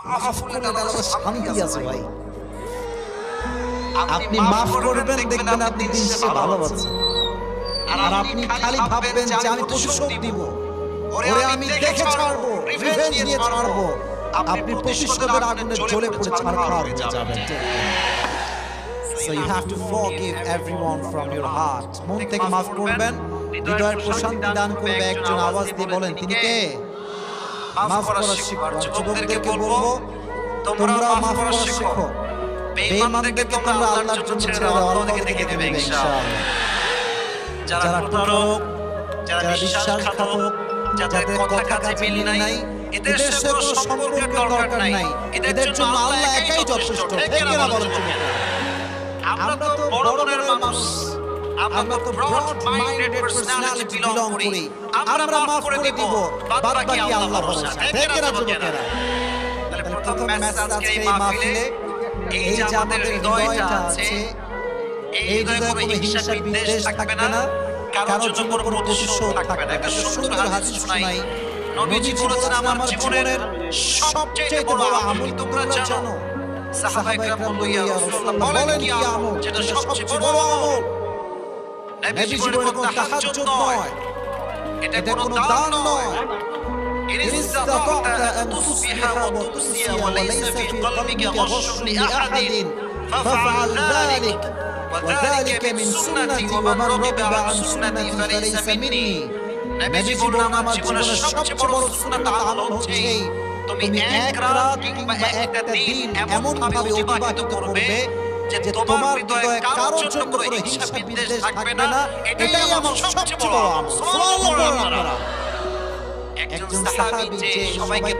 মাফ করলে আলাদা শান্তি আছে ভাই। আপনি মাফ করবেন, দেখবেন আপনি দিন শেষে ভালো আছেন। আর আপনি খালি ভাববেন যে আমি প্রতিশোধ দিব, ওরে আমি দেখে ছাড়বো, রিভেঞ্জ নিয়ে ছাড়বো, আপনি প্রতিশোধের আগুনে জ্বলে পড়ে ছারখার হয়ে যাবেন। So you have to forgive everyone from your heart. মন থেকে মাফ করবেন, হৃদয়ের প্রশান্তি দান করবে। একজন আওয়াজ দিয়ে বলেন, তিনি কে? মাফ করা শিখো। যুবকদেরকে বলবো, তোমরাও মাফ করা শিখো। বেঈমানদেরকে তোমরা আল্লাহর জন্য ছেড়ে দাও, আল্লাহ দেখে নেবে ইনশাআল্লাহ। যারা প্রতারক, যারা বিশ্বাসঘাতক, যাদের কথা কাজে মিল নাই, এদের সাথে কোনো সম্পর্কের দরকার নাই। এদের জন্য আল্লাহ একাই যথেষ্ট। ঠিক না বলেন যুবকেরা? আমরা তো বড় মনের মানুষ, আমরা তো ব্রড মাইন্ডেড পার্সোনালিটি বিলং করি। আমরা মাফ করে দিব, বাদ বাকি আল্লাহ ভরসা। ঠিক না যুবকেরা? তাহলে প্রথম মেসেজ আজকে এই মাহফিলে, এই যে আমাদের হৃদয়টা আছে, এই হৃদয়ে কোনো হিংসা বিদ্বেষ থাকবে না, কারোর জন্য কোনো প্রতিশোধ থাকবে না। একটা সুন্দর হাদিস শোনাই। নবীজি বলেছেন, আমার জীবনের সবচেয়ে বড় আমল তোমরা জানো? সাহাবায়ে কেরাম বললেন, ইয়া রাসূলুল্লাহ, বলেন কি আমল যেটা সবচেয়ে বড় আমল? নবীজি বলেন, কোনো তাহাজ্জুদ নয়, এটা কোনো দান নয়। إن استطعت أن تصبح وتمسي وليس في قلبك غش لأحد فافعل ذلك وذلك من سنتي ومن رغب عن سنتي فليس مني। নবীজি বলেন, আমার জীবনের সবচেয়ে বড় সুন্নাত আমল হচ্ছে তুমি এক রাত কিংবা একটা দিন এমন ভাবে অতিবাহিত করবে যে তোমার হৃদয়ে কারোর জন্য কোনো হিংসা বিদ্বেষ থাকবে না। এটাই আমার সবচেয়ে বড় আমল। সুবহানাল্লাহ। একজন সাহাবী যে সবাইকে